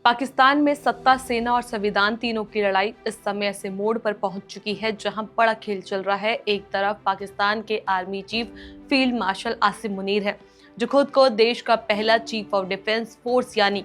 पाकिस्तान में सत्ता, सेना और संविधान तीनों की लड़ाई इस समय ऐसे मोड़ पर पहुंच चुकी है जहां बड़ा खेल चल रहा है। एक तरफ पाकिस्तान के army chief field marshal Asim Munir है, जो खुद को देश का पहला चीफ ऑफ डिफेंस फोर्स यानी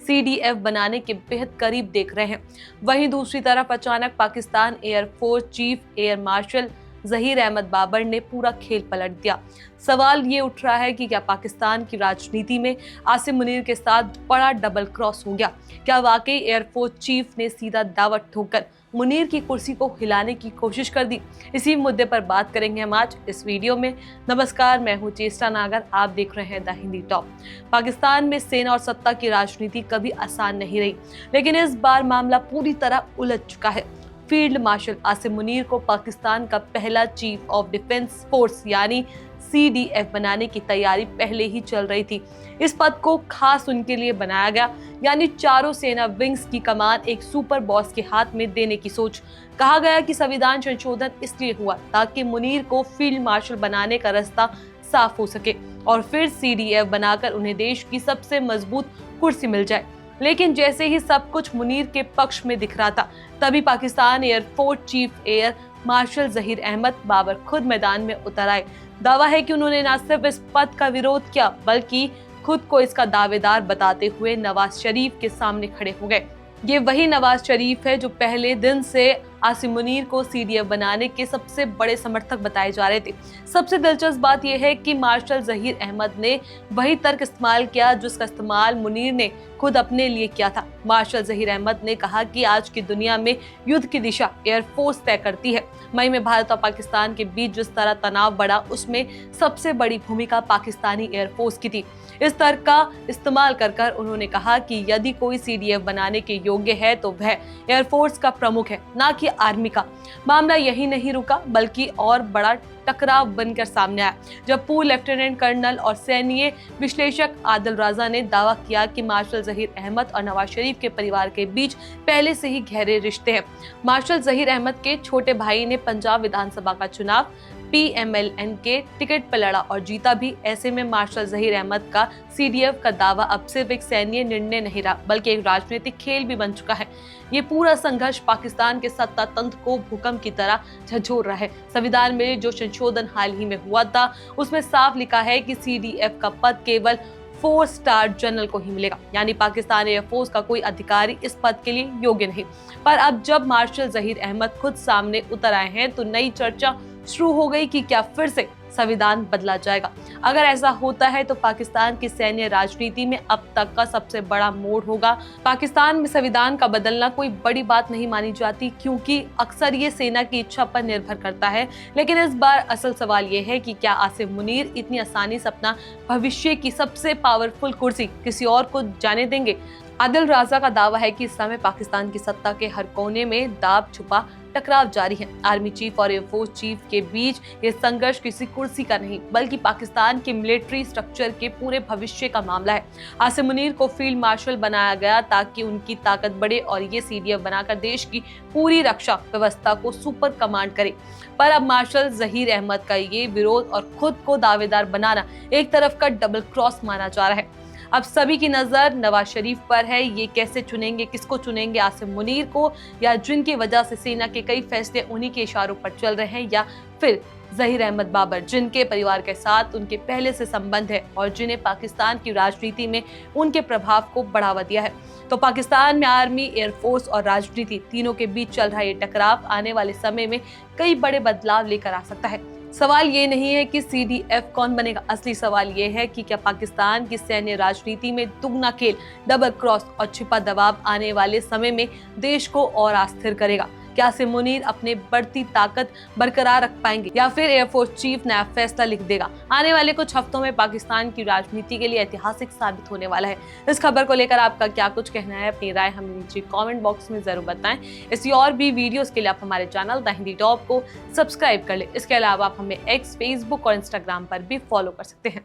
CDF बनाने के बेहद करीब देख रहे हैं। वहीं दूसरी तरफ अचानक Pakistan air force chief air marshal Zaheer Ahmed Babar ने पूरा खेल पलट दिया। सवाल ये उठ रहा है कि क्या पाकिस्तान की राजनीति में आसिम मुनीर के साथ बड़ा डबल क्रॉस हो गया? क्या वाकई एयरफोर्स चीफ ने सीधा दावत ठोककर मुनीर की कुर्सी को हिलाने की कोशिश कर दी? इसी मुद्दे पर बात करेंगे हम आज इस वीडियो में। नमस्कार, मैं हूं चेष्टा नागर, आप देख रहे हैं द हिंदी टॉप। पाकिस्तान में सेना और सत्ता की राजनीति कभी आसान नहीं रही, लेकिन इस बार मामला पूरी तरह उलझ चुका है। फील्ड मार्शल आसिम मुनीर को पाकिस्तान का पहला चीफ ऑफ डिफेंस फोर्स यानी CDF बनाने की तैयारी पहले ही चल रही थी। इस पद को खास उनके लिए बनाया गया, यानी चारों सेना विंग्स की कमान एक सुपर बॉस के हाथ में देने की सोच। कहा गया कि संविधान संशोधन इसलिए हुआ ताकि मुनीर को फील्ड मार्शल बनाने का रास्ता साफ हो सके और फिर CDF बनाकर उन्हें देश की सबसे मजबूत कुर्सी मिल जाए। लेकिन जैसे ही सब कुछ मुनीर के पक्ष में दिख रहा था, तभी Pakistan air force chief air marshal Zaheer Ahmed Babar खुद मैदान में उतर आए। दावा है कि उन्होंने न सिर्फ इस पद का विरोध किया, बल्कि खुद को इसका दावेदार बताते हुए नवाज शरीफ के सामने खड़े हो गए। ये वही नवाज शरीफ है जो पहले दिन से आसिम मुनीर को CDF बनाने के सबसे बड़े समर्थक बताए जा रहे थे। सबसे दिलचस्प बात यह है कि मार्शल जहीर अहमद ने वही तर्क इस्तेमाल किया जिसका इस्तेमाल मुनीर ने खुद अपने लिए किया था। मार्शल जहीर अहमद ने कहा कि आज की दुनिया में युद्ध की दिशा एयरफोर्स तय करती है। मई में भारत और पाकिस्तान के बीच जिस तरह तनाव बढ़ा, उसमें सबसे बड़ी भूमिका पाकिस्तानी एयरफोर्स की थी। इस तर्क का इस्तेमाल कर उन्होंने कहा कि यदि कोई CDF बनाने के योग्य है तो वह एयरफोर्स का प्रमुख है, ना कि आर्मी का। मामला यही नहीं रुका, बल्कि और बड़ा टकराव बनकर सामने आया जब पूर्व लेफ्टिनेंट कर्नल और सैन्य विश्लेषक आदिल राजा ने दावा किया कि मार्शल जहीर अहमद और नवाज शरीफ के परिवार के बीच पहले से ही गहरे रिश्ते हैं। मार्शल जहीर अहमद के छोटे भाई ने पंजाब विधानसभा का चुनाव PMLN के टिकट पर लड़ा और जीता भी। ऐसे में मार्शल जहीर अहमद का CDF का दावा अब सिर्फ एक सैन्य निर्णय नहीं रहा, बल्कि एक राजनीतिक खेल भी बन चुका है। ये पूरा संघर्ष पाकिस्तान के सत्ता तंत्र को भूकंप की तरह झंझोर रहा है। संविधान में जो संशोधन हाल ही में हुआ था, उसमें साफ लिखा है कि CDF का पद केवल 4 स्टार जनरल को ही मिलेगा, यानी पाकिस्तान एयरफोर्स का कोई अधिकारी इस पद के लिए योग्य नहीं। पर अब जब मार्शल जहीर अहमद खुद सामने उतर आए हैं, तो नई चर्चा शुरू हो गई कि क्या फिर से संविधान बदला जाएगा। अगर ऐसा होता है तो पाकिस्तान की सैन्य राजनीति में अब तक का सबसे बड़ा मोड़ होगा। पाकिस्तान में संविधान का बदलना कोई बड़ी बात नहीं मानी जाती, क्योंकि अक्सर ये सेना की इच्छा पर निर्भर करता है। लेकिन इस बार असल सवाल ये है कि क्या आसिम मुनीर इतनी आसानी से अपना भविष्य की सबसे पावरफुल कुर्सी किसी और को जाने देंगे? आदिल राजा का दावा है कि इस समय पाकिस्तान की सत्ता के हर कोने में दाब छुपा टकराव जारी है। आर्मी चीफ और एयरफोर्स चीफ के बीच ये संघर्ष किसी कुर्सी का नहीं, बल्कि पाकिस्तान के मिलिट्री स्ट्रक्चर के पूरे भविष्य का मामला है। आसिम मुनीर को फील्ड मार्शल बनाया गया ताकि उनकी ताकत बढ़े और ये CDF बनाकर देश की पूरी रक्षा व्यवस्था को सुपर कमांड करे। पर अब मार्शल जहीर अहमद का ये विरोध और खुद को दावेदार बनाना एक तरफ का डबल क्रॉस माना जा रहा है। अब सभी की नजर नवाज शरीफ पर है। ये कैसे चुनेंगे, किसको चुनेंगे, आसिम मुनीर को, या जिनकी वजह से सेना के कई फैसले उन्हीं के इशारों पर चल रहे हैं, या फिर जहीर अहमद बाबर, जिनके परिवार के साथ उनके पहले से संबंध है और जिन्हें पाकिस्तान की राजनीति में उनके प्रभाव को बढ़ावा दिया है। तो पाकिस्तान में आर्मी, एयरफोर्स और राजनीति तीनों के बीच चल रहा ये टकराव आने वाले समय में कई बड़े बदलाव लेकर आ सकता है। सवाल ये नहीं है कि CDF कौन बनेगा, असली सवाल ये है कि क्या पाकिस्तान की सैन्य राजनीति में दुगना खेल, डबल क्रॉस और छिपा दबाव आने वाले समय में देश को और अस्थिर करेगा? क्या आसिम मुनीर अपने बढ़ती ताकत बरकरार रख पाएंगे, या फिर एयरफोर्स चीफ नया फैसला लिख देगा? आने वाले कुछ हफ्तों में पाकिस्तान की राजनीति के लिए ऐतिहासिक साबित होने वाला है। इस खबर को लेकर आपका क्या कुछ कहना है? अपनी राय हमें नीचे कमेंट बॉक्स में जरूर बताएं। ऐसी और भी वीडियोस के लिए आप हमारे चैनल द हिंदी टॉप को सब्सक्राइब कर लें। इसके अलावा आप हमें X, Facebook और Instagram पर भी फॉलो कर सकते हैं।